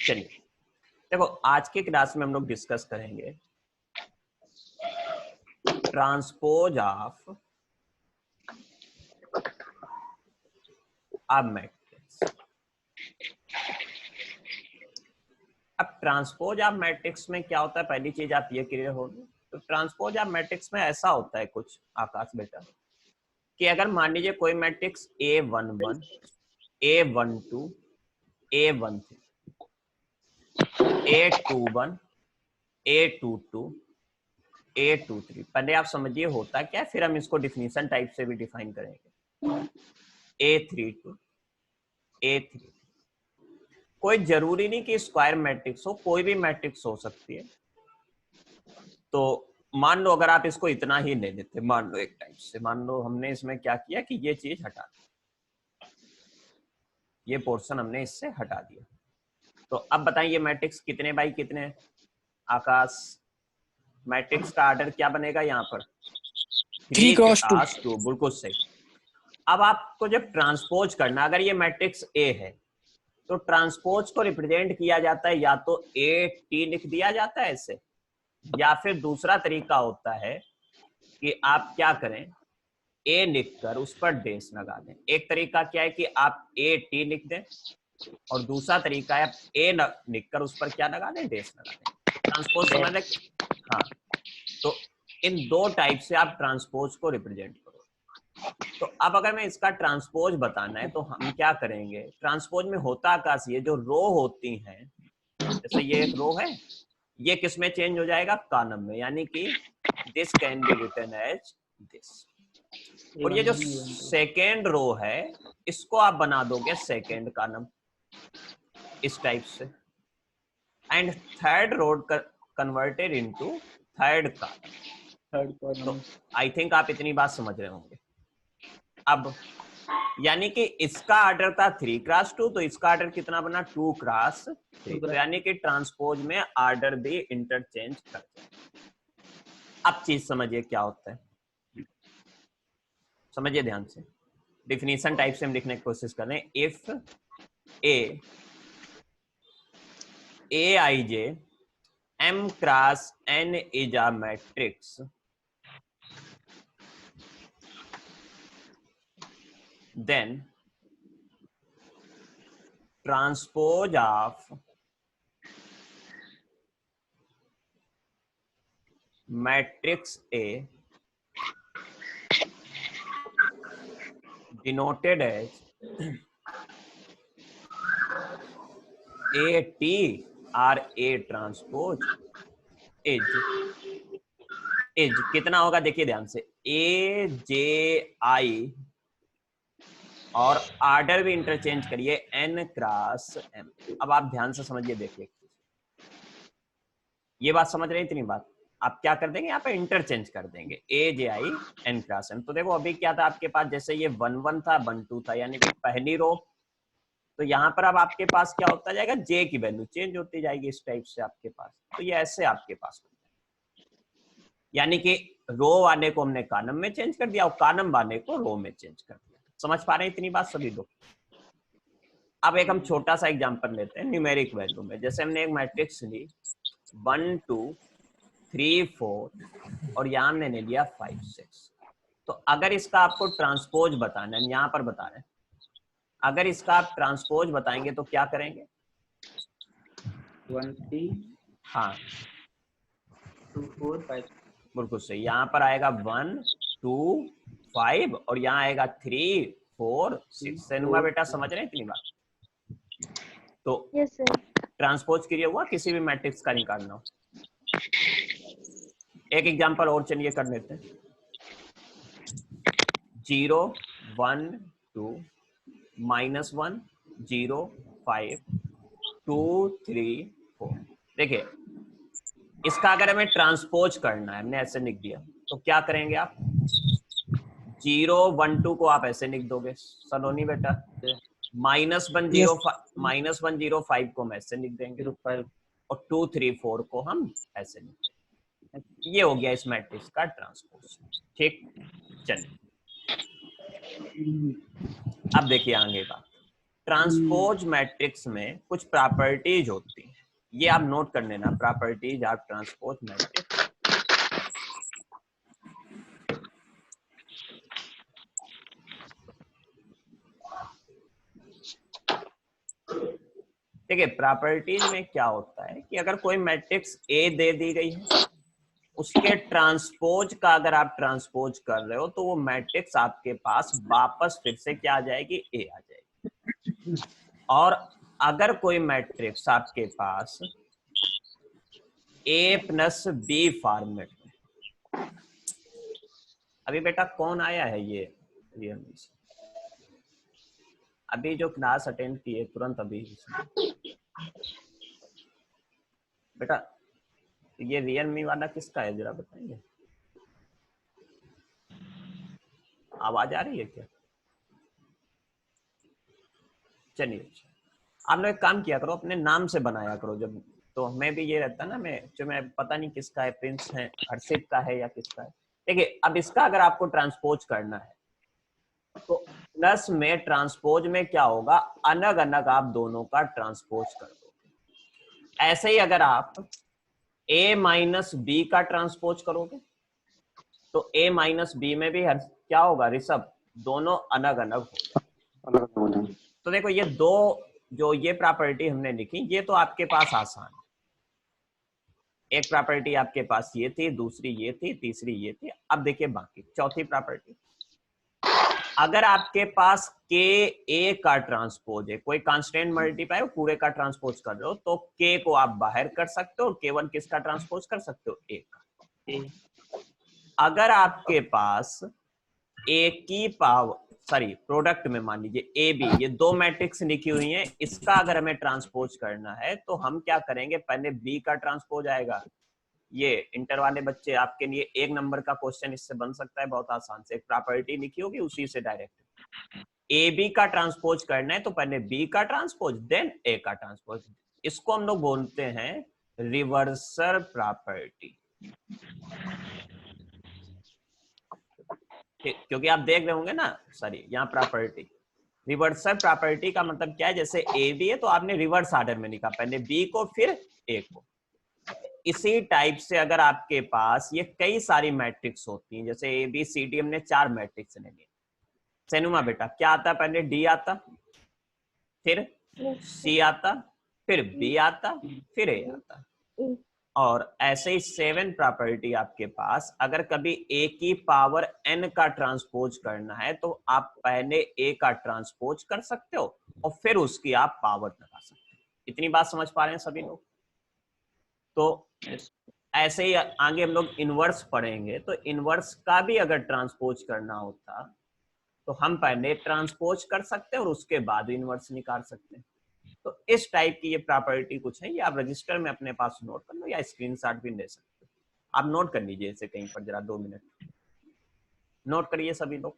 चलिए देखो, आज के क्लास में हम लोग डिस्कस करेंगे ट्रांसपोज ऑफ अ मैट्रिक्स। अब ट्रांसपोज ऑफ मैट्रिक्स में क्या होता है, पहली चीज आप ये क्लियर होगी। तो ट्रांसपोज ऑफ मैट्रिक्स में ऐसा होता है कुछ, आकाश बेटा, कि अगर मान लीजिए कोई matrix A11, A12, A13, A21, A22, A23, पहले आप समझिए होता क्या है, फिर हम इसको डिफिनीशन टाइप से भी डिफाइन करेंगे। A32, A3, कोई जरूरी नहीं कि स्क्वायर मैट्रिक्स हो, कोई भी मैट्रिक्स हो सकती है। तो मान लो अगर आप इसको इतना ही ले लेते, मान लो एक टाइप से, मान लो हमने इसमें क्या किया कि ये चीज हटा दी, ये पोर्शन हमने इससे हटा दिया। तो अब बताइए ये मैट्रिक्स कितने बाई कितने है आकाश? मैट्रिक्स का ऑर्डर क्या बनेगा यहाँ पर? 3x2। बिल्कुल सही। अब आपको जब ट्रांसपोज करना, अगर ये मैट्रिक्स ए है तो ट्रांसपोज को रिप्रेजेंट किया जाता है या तो AT लिख दिया जाता है ऐसे, या फिर दूसरा तरीका होता है कि आप क्या करें, A लिखकर उस पर डेस लगा दें। एक तरीका क्या है कि आप AT लिख दें, और दूसरा तरीका है A लिखकर उस पर क्या लगा दें, डेस लगा दें। ट्रांसपोज समझ रहे? हाँ, तो इन दो टाइप से आप ट्रांसपोज को रिप्रेजेंट करो। तो अब अगर मैं इसका ट्रांसपोज बताना है तो हम क्या करेंगे, ट्रांसपोज में होता आकाश, ये जो रो होती हैं, जैसे ये एक रो है, ये किस में चेंज हो जाएगा, कॉलम में, यानी कि this can be written as this. और ये जो सेकेंड रो है इसको आप बना दोगे सेकेंड कॉलम इस टाइप से, and third row converted into third column. तो आई थिंक आप इतनी बात समझ रहे होंगे। अब यानी कि इसका ऑर्डर था 3x2, तो इसका ऑर्डर कितना बना, 2x3। तो यानी कि ट्रांसपोज में ऑर्डर भी इंटरचेंज करते हैं। अब चीज समझिए क्या होता है, समझिए ध्यान से। डिफिनीशन टाइप से हम लिखने की कोशिश कर रहे हैं। If Aij M cross N is a matrix, then transpose of matrix A denoted as AT or A transpose is कितना होगा, देखिए ध्यान से, AJI और ऑर्डर भी इंटरचेंज करिए N क्रॉस M। अब आप ध्यान से समझिए, देखिए ये बात समझ रहे हैं, इतनी बात आप क्या कर देंगे, यहाँ पे इंटरचेंज कर देंगे AJI N क्रॉस M। तो देखो अभी क्या था आपके पास, जैसे ये 1 1 था 1 2 था, यानी कि पहली रो, तो यहाँ पर अब आपके पास क्या होता जाएगा, J की वैल्यू चेंज होती जाएगी इस टाइप से आपके पास। तो ये ऐसे आपके पास, यानी कि रो वाले को हमने कॉलम में चेंज कर दिया और कॉलम वाले को रो में चेंज कर दिया। समझ पा रहे हैं इतनी बात सभी लोग? अब एक हम छोटा सा एग्जांपल लेते हैं न्यूमेरिक वैल्यू में। जैसे हमने एक मैट्रिक्स ली 1 2 3 4 और यहाँ हमने ले लिया 5 6। तो अगर इसका आपको ट्रांसपोज बताना है, यहाँ पर बता रहे हैं, अगर इसका आप ट्रांसपोज बताएंगे तो क्या करेंगे, 1 3 हाँ 2 4 5। बिल्कुल सही। यहाँ पर आएगा 1 2 5 और यहाँ आएगा 3 4 6। सेनुमा बेटा समझ रहे हैं इतनी बात? तो यस सर। ट्रांसपोज के लिए हुआ किसी भी मैट्रिक्स का निकालना हो। एक एग्जांपल और चलिए कर लेते हैं। 0 1 2 -1 0 5 2 3 4। देखिए इसका अगर हमें ट्रांसपोज करना है, हमने ऐसे लिख दिया, तो क्या करेंगे आप, 0 1 2 को आप ऐसे लिख दोगे सलोनी बेटा, -1 0 5 को हम ऐसे लिख देंगे, और 2 3 4 को हम ऐसे लिख देंगे। ये हो गया इस मैट्रिक्स का ट्रांसपोज। ठीक, चलिए अब देखिए आगे बात। ट्रांसपोज मैट्रिक्स में कुछ प्रॉपर्टीज होती हैं, ये आप नोट कर लेना, प्रॉपर्टीज ऑफ ट्रांसपोज मैट्रिक्स। देखिए प्रॉपर्टीज में क्या होता है कि अगर कोई मैट्रिक्स ए दे दी गई है, उसके ट्रांसपोज का अगर आप ट्रांसपोज कर रहे हो तो वो मैट्रिक्स आपके पास वापस फिर से क्या आ जाएगी, ए आ जाएगी। और अगर कोई मैट्रिक्स आपके पास ए प्लस बी फॉर्मेट में, अभी बेटा कौन आया है ये रियलमी से, अभी जो क्लास अटेंड किए तुरंत अभी बेटा, ये रियलमी वाला किसका है जरा बताइए, आवाज आ रही है क्या? चलिए आप लोग एक काम किया करो, अपने नाम से बनाया करो जब, तो हमें भी ये रहता है ना, मैं पता नहीं किसका है, प्रिंस है, हर्षित का है या किसका है। देखिए अब इसका अगर आपको ट्रांसपोज करना है तो प्लस में ट्रांसपोज में क्या होगा, अलग अलग आप दोनों का ट्रांसपोज कर दोगे। ऐसे ही अगर आप a माइनस बी का ट्रांसपोज करोगे तो a माइनस बी में भी क्या होगा ऋषभ, दोनों अलग अलग होगा। तो देखो ये दो जो ये प्रॉपर्टी हमने लिखी, ये तो आपके पास आसान है। एक प्रॉपर्टी आपके पास ये थी, दूसरी ये थी, तीसरी ये थी। अब देखिए बाकी चौथी प्रॉपर्टी, अगर आपके पास के ए का ट्रांसपोज है, कोई कांस्टेंट मल्टीप्लाई पूरे का ट्रांसपोज कर रहे हो तो के को आप बाहर कर सकते हो और केवल किसका ट्रांसपोज कर सकते हो, ए का। अगर आपके पास ए की पावर प्रोडक्ट में मान लीजिए ए बी, ये दो मैट्रिक्स लिखी हुई हैं, इसका अगर हमें ट्रांसपोज करना है तो हम क्या करेंगे, पहले बी का ट्रांसपोज आएगा। ये इंटर वाले बच्चे आपके लिए एक नंबर का क्वेश्चन इससे बन सकता है बहुत आसान से, एक प्रॉपर्टी लिखी होगी उसी से डायरेक्ट ए बी का ट्रांसपोज करना है तो पहले बी का ट्रांसपोज देन ए का ट्रांसपोज। इसको हम लोग बोलते हैं रिवर्सल प्रॉपर्टी, क्योंकि आप देख रहे होंगे ना, सॉरी यहाँ प्रॉपर्टी, रिवर्सल प्रॉपर्टी का मतलब क्या है, जैसे ए बी है तो आपने रिवर्स ऑर्डर में लिखा, पहले बी को फिर ए को। इसी टाइप से अगर आपके पास ये कई सारी मैट्रिक्स होती हैं, जैसे ए बी सी डी हमने 4 मैट्रिक्स ले लिए, सेनुमा बेटा क्या आता, पहले डी आता, फिर सी आता, फिर बी आता, फिर ए आता। और ऐसे ही 7 प्रॉपर्टी आपके पास, अगर कभी ए की पावर n का ट्रांसपोज करना है तो आप पहले ए का ट्रांसपोज कर सकते हो और फिर उसकी आप पावर लगा सकते हो। इतनी बात समझ पा रहे हैं सभी लोग? तो ऐसे ही आगे हम लोग इनवर्स पढ़ेंगे, तो इनवर्स का भी अगर ट्रांसपोज करना होता तो हम पहले ट्रांसपोज कर सकते हैं और उसके बाद इनवर्स निकाल सकते हैं। तो इस टाइप की ये प्रॉपर्टी कुछ है, ये आप रजिस्टर में अपने पास नोट कर लो या स्क्रीनशॉट भी ले सकते हो। आप नोट कर लीजिए इसे कहीं पर जरा 2 मिनट नोट करिए सभी लोग।